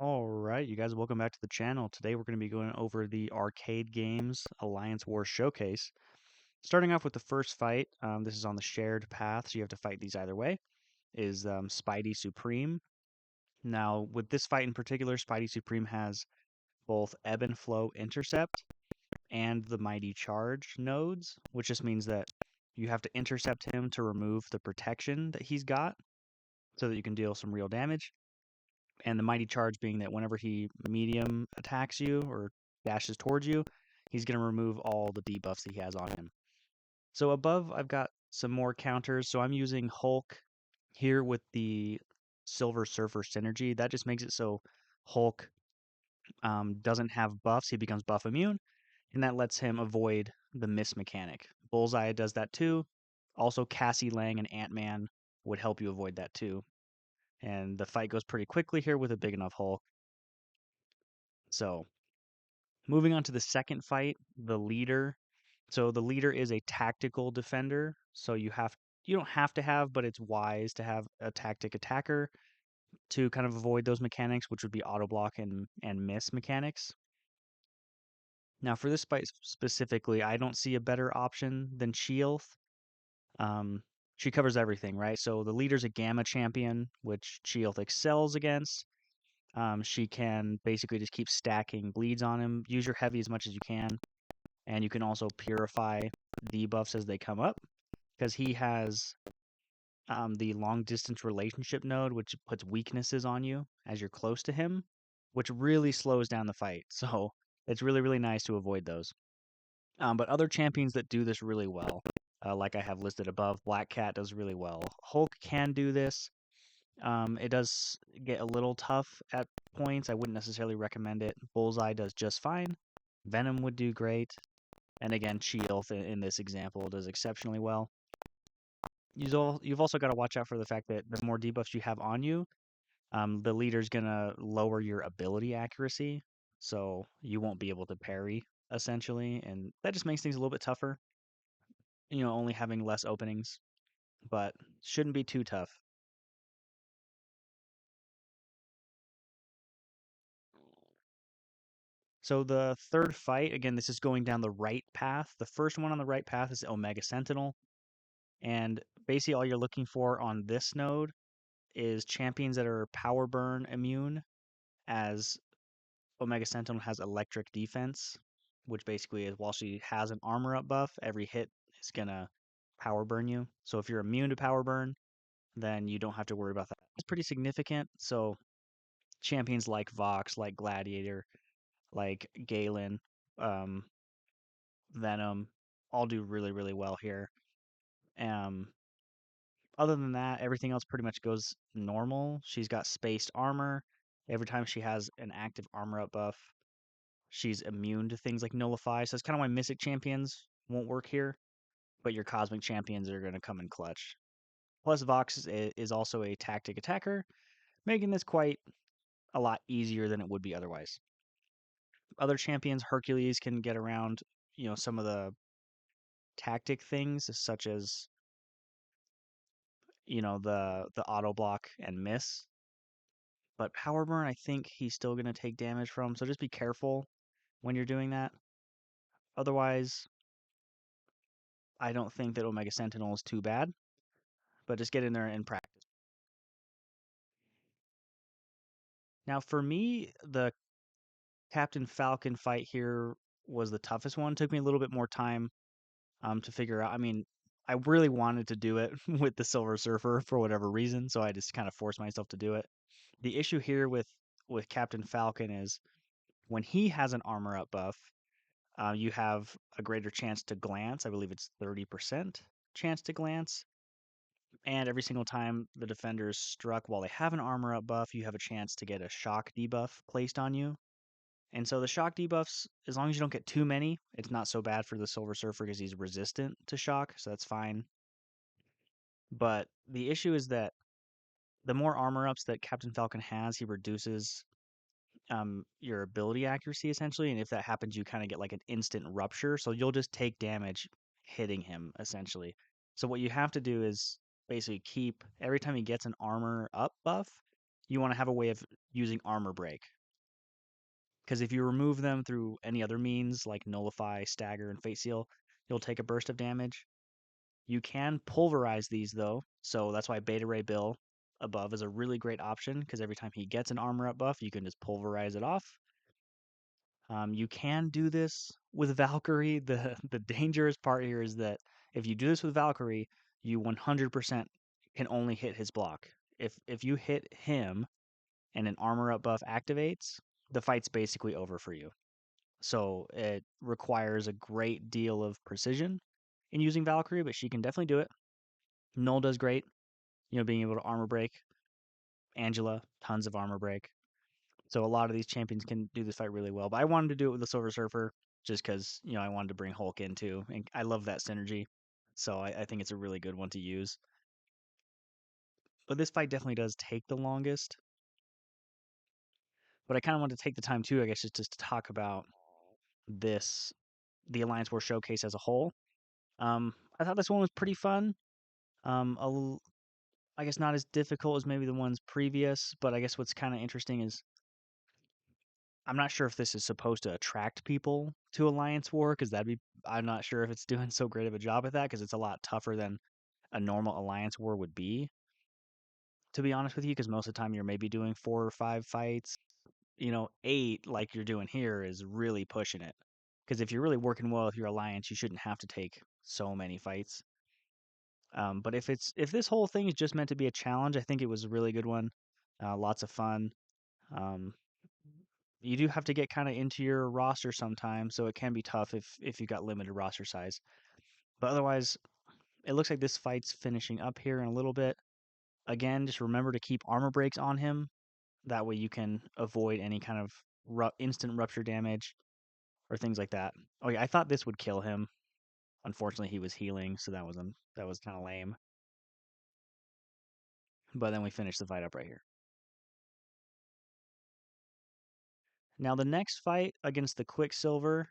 All right, you guys, welcome back to the channel. Today we're going to be going over the Arcade Games Alliance War Showcase. Starting off with the first fight, this is on the shared path, so you have to fight these either way, is Spidey Supreme. Now, with this fight in particular, Spidey Supreme has both Ebb and Flow Intercept and the Mighty Charge nodes, which just means that you have to intercept him to remove the protection that he's got so that you can deal some real damage. And the Mighty Charge being that whenever he medium attacks you or dashes towards you, he's going to remove all the debuffs that he has on him. So above, I've got some more counters. So I'm using Hulk here with the Silver Surfer synergy. That just makes it so Hulk doesn't have buffs. He becomes buff immune, and that lets him avoid the miss mechanic. Bullseye does that too. Also, Cassie Lang and Ant-Man would help you avoid that too. And the fight goes pretty quickly here with a big enough Hulk. So moving on to the second fight, the leader. So the leader is a tactical defender. So you don't have to have, but it's wise to have a tactic attacker to kind of avoid those mechanics, which would be auto block and miss mechanics. Now for this fight specifically, I don't see a better option than Sheilth. She covers everything, right? So the leader's a Gamma champion, which Sheilth excels against. She can basically just keep stacking bleeds on him. Use your heavy as much as you can. And you can also purify debuffs as they come up because he has the long distance relationship node, which puts weaknesses on you as you're close to him, which really slows down the fight. So it's really, really nice to avoid those. But other champions that do this really well, like I have listed above, Black Cat does really well. Hulk can do this. It does get a little tough at points. I wouldn't necessarily recommend it. Bullseye does just fine. Venom would do great. And again, Sheilth in this example does exceptionally well. You've also got to watch out for the fact that the more debuffs you have on you, the leader's going to lower your ability accuracy. So you won't be able to parry, essentially. And that just makes things a little bit tougher, only having less openings. But shouldn't be too tough. So the third fight, again, this is going down the right path. The first one on the right path is Omega Sentinel. And basically all you're looking for on this node is champions that are power burn immune, as Omega Sentinel has electric defense, which basically is while she has an armor up buff, every hit is gonna power burn you. So if you're immune to power burn, then you don't have to worry about that. It's pretty significant. So champions like Vox, like Gladiator, like Galen, um, Venom, all do really, really well here. Um, Other than that, everything else pretty much goes normal. She's got spaced armor. Every time she has an active armor up buff, she's immune to things like Nullify. So that's kind of why Mystic Champions won't work here, but your Cosmic Champions are going to come in clutch. Plus, Vox is also a tactic attacker, making this quite a lot easier than it would be otherwise. Other champions, Hercules can get around, some of the tactic things, such as, the auto block and miss. But Power Burn, I think he's still going to take damage from, so just be careful when you're doing that. Otherwise, I don't think that Omega Sentinel is too bad, but just get in there and practice. Now, for me, the Captain Falcon fight here was the toughest one. It took me a little bit more time to figure out. I mean, I really wanted to do it with the Silver Surfer for whatever reason, so I just kind of forced myself to do it. The issue here with Captain Falcon is when he has an armor up buff, you have a greater chance to glance. I believe it's 30% chance to glance. And every single time the defender is struck while they have an armor up buff, you have a chance to get a shock debuff placed on you. And so the shock debuffs, as long as you don't get too many, it's not so bad for the Silver Surfer because he's resistant to shock, so that's fine. But the issue is that the more armor ups that Captain Falcon has, he reduces your ability accuracy essentially, and if that happens, you kind of get like an instant rupture. So you'll just take damage hitting him essentially. So what you have to do is basically keep every time he gets an armor up buff, you want to have a way of using armor break. Because if you remove them through any other means like nullify, stagger, and fate seal, you'll take a burst of damage. You can pulverize these though, so that's why Beta Ray Bill above is a really great option because every time he gets an armor up buff, you can just pulverize it off. You can do this with Valkyrie. The dangerous part here is that if you do this with Valkyrie, you 100% can only hit his block. If you hit him and an armor up buff activates, the fight's basically over for you. So it requires a great deal of precision in using Valkyrie, but she can definitely do it. Null does great, being able to armor break. Angela, tons of armor break. So a lot of these champions can do this fight really well. But I wanted to do it with the Silver Surfer just because, I wanted to bring Hulk into, and I love that synergy. So I think it's a really good one to use. But this fight definitely does take the longest. But I kind of want to take the time too, I guess, just to talk about this, the Alliance War Showcase as a whole. I thought this one was pretty fun. A little, I guess not as difficult as maybe the ones previous, but I guess what's kind of interesting is I'm not sure if this is supposed to attract people to Alliance War because I'm not sure if it's doing so great of a job at that because it's a lot tougher than a normal Alliance War would be, to be honest with you, because most of the time you're maybe doing 4 or 5 fights. 8 like you're doing here is really pushing it. Because if you're really working well with your alliance, you shouldn't have to take so many fights. But if this whole thing is just meant to be a challenge, I think it was a really good one. Lots of fun. Um, you do have to get kind of into your roster sometimes, so it can be tough if you got limited roster size. But otherwise, it looks like this fight's finishing up here in a little bit. Again, just remember to keep armor breaks on him. That way you can avoid any kind of instant rupture damage or things like that. Oh yeah, I thought this would kill him. Unfortunately, he was healing, so that was kind of lame. But then we finished the fight up right here. Now the next fight against the Quicksilver,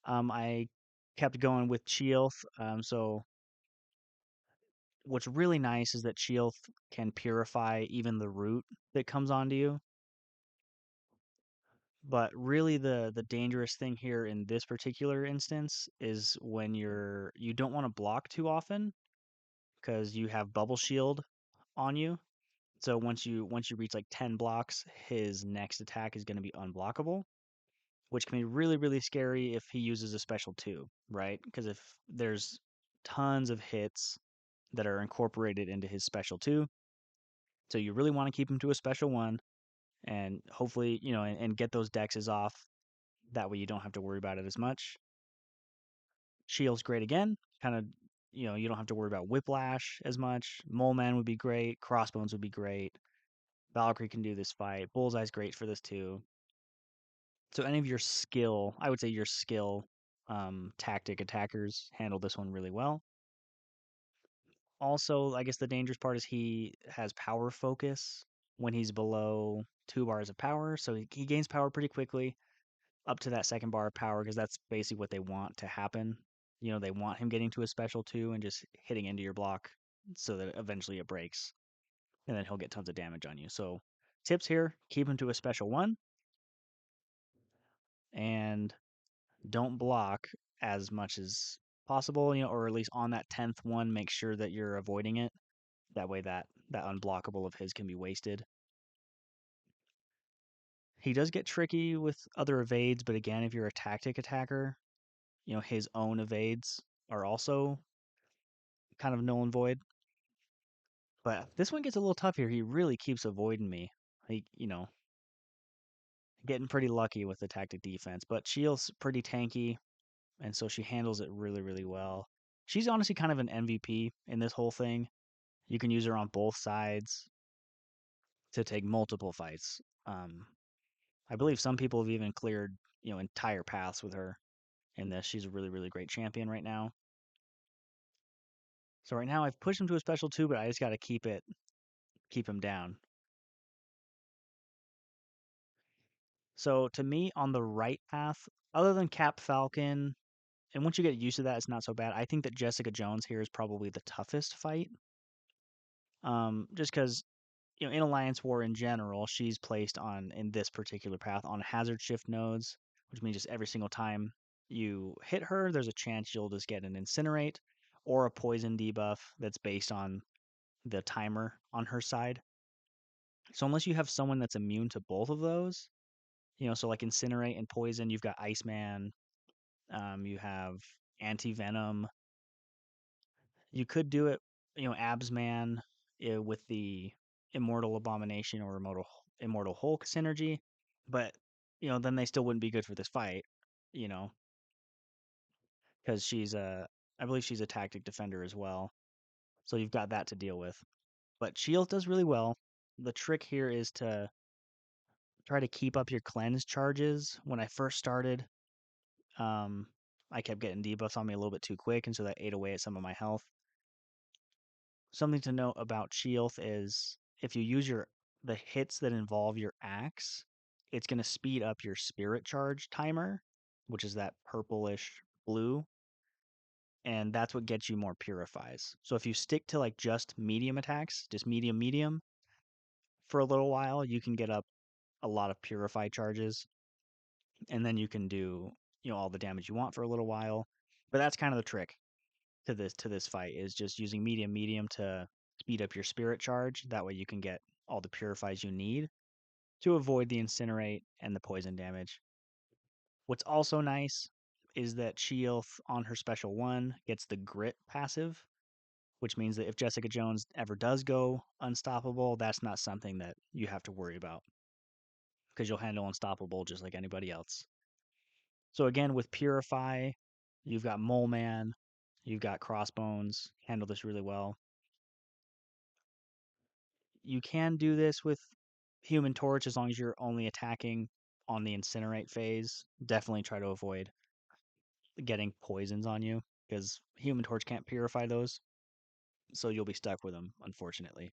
I kept going with Chielth. So what's really nice is that Chielth can purify even the root that comes onto you. But really the dangerous thing here in this particular instance is when you don't want to block too often because you have bubble shield on you. So once you reach like 10 blocks, his next attack is going to be unblockable, which can be really really scary if he uses a special 2, right? Because if there's tons of hits that are incorporated into his special 2, so you really want to keep him to a special 1 and hopefully, and get those dexes off. That way you don't have to worry about it as much. Shield's great again. Kind of, you don't have to worry about Whiplash as much. Mole Man would be great. Crossbones would be great. Valkyrie can do this fight. Bullseye's great for this too. So any of your skill, I would say your skill tactic attackers handle this one really well. Also, I guess the dangerous part is he has power focus when he's below 2 bars of power. So he gains power pretty quickly up to that second bar of power because that's basically what they want to happen. They want him getting to a special 2 and just hitting into your block so that eventually it breaks. And then he'll get tons of damage on you. So tips here, keep him to a special 1 and don't block as much as possible, or at least on that 10th one, make sure that you're avoiding it. That way that unblockable of his can be wasted. He does get tricky with other evades, but again, if you're a tactic attacker, his own evades are also kind of null and void. But this one gets a little tough here. He really keeps avoiding me. He, getting pretty lucky with the tactic defense, but Shield's pretty tanky, and so she handles it really, really well. She's honestly kind of an MVP in this whole thing. You can use her on both sides to take multiple fights. I believe some people have even cleared, entire paths with her in this. She's a really, really great champion right now. So right now I've pushed him to a special 2, but I just got to keep him down. So to me, on the right path, other than Cap Falcon, and once you get used to that, it's not so bad. I think that Jessica Jones here is probably the toughest fight. Just because in Alliance War in general, she's placed on in this particular path on hazard shift nodes, which means just every single time you hit her, there's a chance you'll just get an incinerate or a poison debuff that's based on the timer on her side. So unless you have someone that's immune to both of those, so like incinerate and poison, you've got Iceman, you have anti venom. You could do it, Absman with the Immortal Abomination or Immortal Hulk synergy, but then they still wouldn't be good for this fight, you know, because I believe she's a tactic defender as well, so you've got that to deal with. But Shield does really well. The trick here is to try to keep up your cleanse charges. When I first started, um, I kept getting debuffs on me a little bit too quick, and so that ate away at some of my health. Something to note about Sheoth is if you use the hits that involve your axe, it's going to speed up your spirit charge timer, which is that purplish blue, and that's what gets you more purifies. So if you stick to like just medium attacks, just medium for a little while, you can get up a lot of purify charges, and then you can do all the damage you want for a little while. But that's kind of the trick to this fight is just using medium to speed up your spirit charge. That way you can get all the purifies you need to avoid the incinerate and the poison damage. What's also nice is that Sheilth on her special one gets the grit passive, which means that if Jessica Jones ever does go unstoppable, that's not something that you have to worry about because you'll handle unstoppable just like anybody else. So again, with Purify, you've got Mole Man, you've got Crossbones, handle this really well. You can do this with Human Torch as long as you're only attacking on the incinerate phase. Definitely try to avoid getting poisons on you because Human Torch can't purify those, so you'll be stuck with them, unfortunately.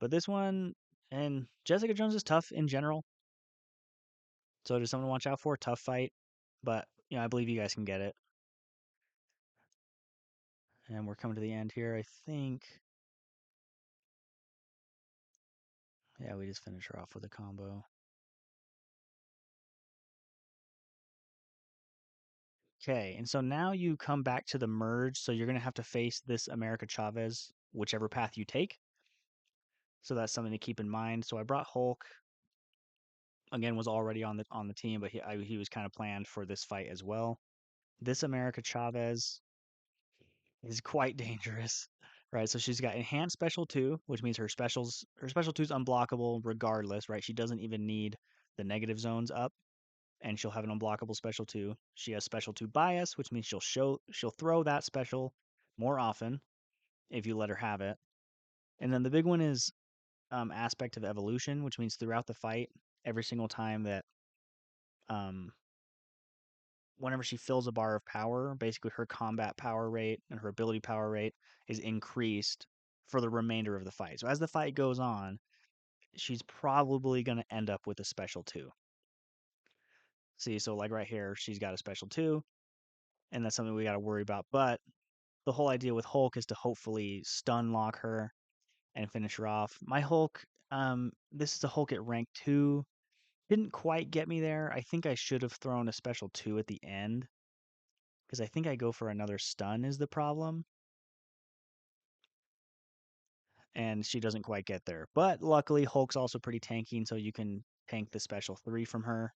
But this one and Jessica Jones is tough in general, so just something to watch out for. Tough fight, but I believe you guys can get it. And we're coming to the end here, I think. Yeah, we just finish her off with a combo. Okay, and so now you come back to the merge, so you're going to have to face this America Chavez, whichever path you take. So that's something to keep in mind. So I brought Hulk. Again, was already on the team, but he was kind of planned for this fight as well. This America Chavez is quite dangerous, right? So she's got enhanced special 2, which means her special 2 is unblockable regardless, right? She doesn't even need the negative zones up, and she'll have an unblockable special 2. She has special 2 bias, which means she'll throw that special more often if you let her have it. And then the big one is aspect of evolution, which means throughout the fight, every single time that um, whenever she fills a bar of power, basically her combat power rate and her ability power rate is increased for the remainder of the fight. So as the fight goes on, she's probably going to end up with a special 2. See, so like right here, she's got a special 2, and that's something we got to worry about. But the whole idea with Hulk is to hopefully stun lock her and finish her off. My Hulk, this is a Hulk at rank 2. Didn't quite get me there. I think I should have thrown a special 2 at the end because I think I go for another stun is the problem. And she doesn't quite get there. But luckily, Hulk's also pretty tanky, so you can tank the special 3 from her.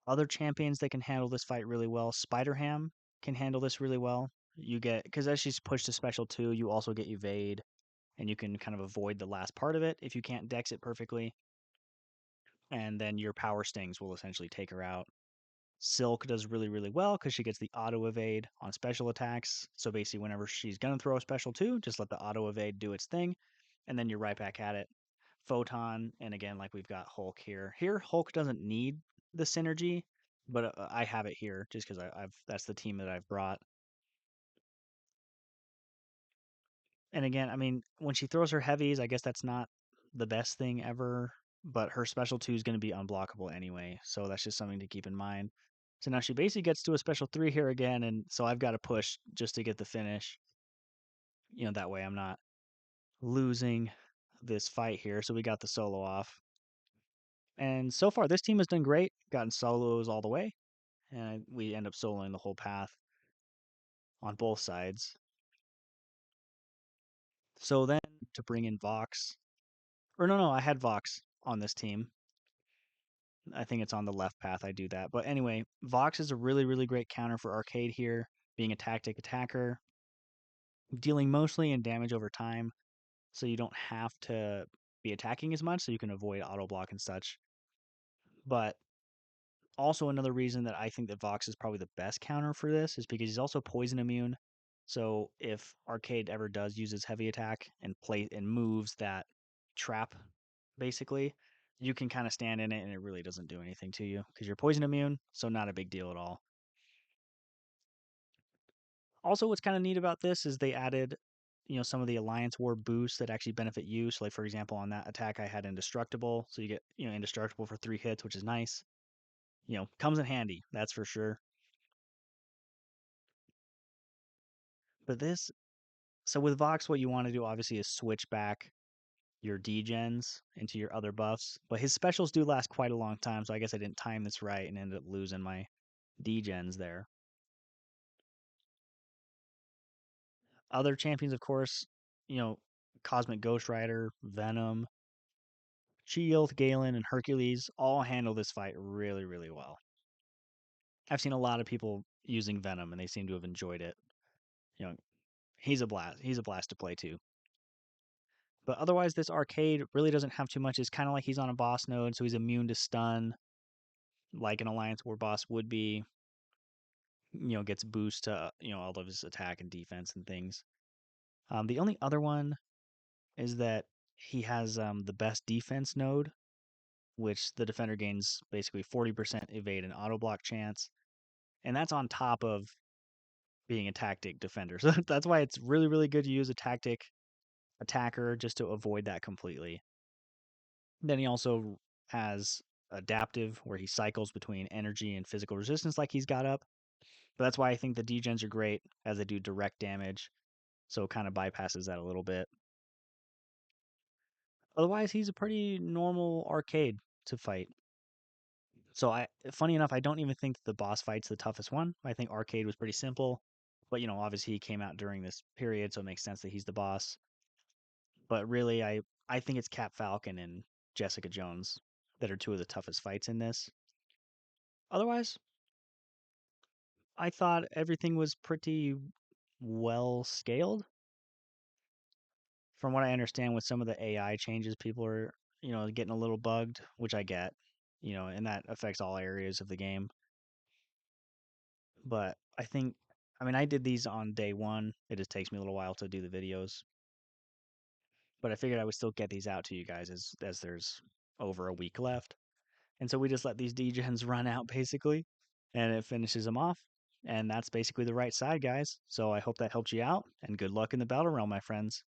Other champions that can handle this fight really well, Spider Ham can handle this really well. You get, because as she's pushed to special 2, you also get evade, and you can kind of avoid the last part of it if you can't dex it perfectly. And then your power stings will essentially take her out. Silk does really well because she gets the auto evade on special attacks. So basically, whenever she's gonna throw a special 2, just let the auto evade do its thing, and then you're right back at it. Photon, and again, like we've got Hulk here. Here, Hulk doesn't need the synergy, but I have it here just because I've that's the team that I've brought. And again, I mean, when she throws her heavies, I guess that's not the best thing ever, but her special 2 is going to be unblockable anyway, so that's just something to keep in mind. So now she basically gets to a special 3 here again, and so I've got to push just to get the finish. that way I'm not losing this fight here. So we got the solo off. And so far, this team has done great, gotten solos all the way, and we end up soloing the whole path on both sides. So then to bring in Vox, or no, I had Vox on this team. I think it's on the left path I do that. But anyway, Vox is a really, really great counter for Arcade here, being a tactic attacker, dealing mostly in damage over time, so you don't have to be attacking as much, so you can avoid auto block and such. But also another reason that I think that Vox is probably the best counter for this is because he's also poison immune. So if Arcade ever does use his heavy attack and play and moves that trap, basically, you can kind of stand in it and it really doesn't do anything to you because you're poison immune, so not a big deal at all. Also, what's kind of neat about this is they added, some of the Alliance War boosts that actually benefit you. So, like for example, on that attack, I had Indestructible, so you get Indestructible for 3 hits, which is nice. Comes in handy, that's for sure. But so with Vox, what you want to do obviously is switch back your degens into your other buffs. But his specials do last quite a long time, so I guess I didn't time this right and ended up losing my degens there. Other champions, of course, you know, Cosmic Ghost Rider, Venom, Shield, Galen, and Hercules all handle this fight really, really well. I've seen a lot of people using Venom and they seem to have enjoyed it. You know, he's a blast. He's a blast to play too. But otherwise, this arcade really doesn't have too much. It's kind of like he's on a boss node, so he's immune to stun, like an Alliance War boss would be. Gets boost to all of his attack and defense and things. The only other one is that he has the best defense node, which the defender gains basically 40% evade and auto block chance, and that's on top of being a tactic defender. So that's why it's really, really good to use a tactic attacker just to avoid that completely. Then he also has adaptive, where he cycles between energy and physical resistance, like he's got up. But that's why I think the degens are great, as they do direct damage. So it kind of bypasses that a little bit. Otherwise, he's a pretty normal arcade to fight. So funny enough, I don't even think the boss fight's the toughest one. I think arcade was pretty simple, but obviously he came out during this period, so it makes sense that he's the boss. But really, I think it's Cap Falcon and Jessica Jones that are two of the toughest fights in this. Otherwise, I thought everything was pretty well scaled. From what I understand, with some of the AI changes, people are, getting a little bugged, which I get, and that affects all areas of the game. But I did these on day one. It just takes me a little while to do the videos, but I figured I would still get these out to you guys as there's over a week left. And so we just let these degens run out basically, and it finishes them off. And that's basically the right side, guys. So I hope that helped you out, and good luck in the battle realm, my friends.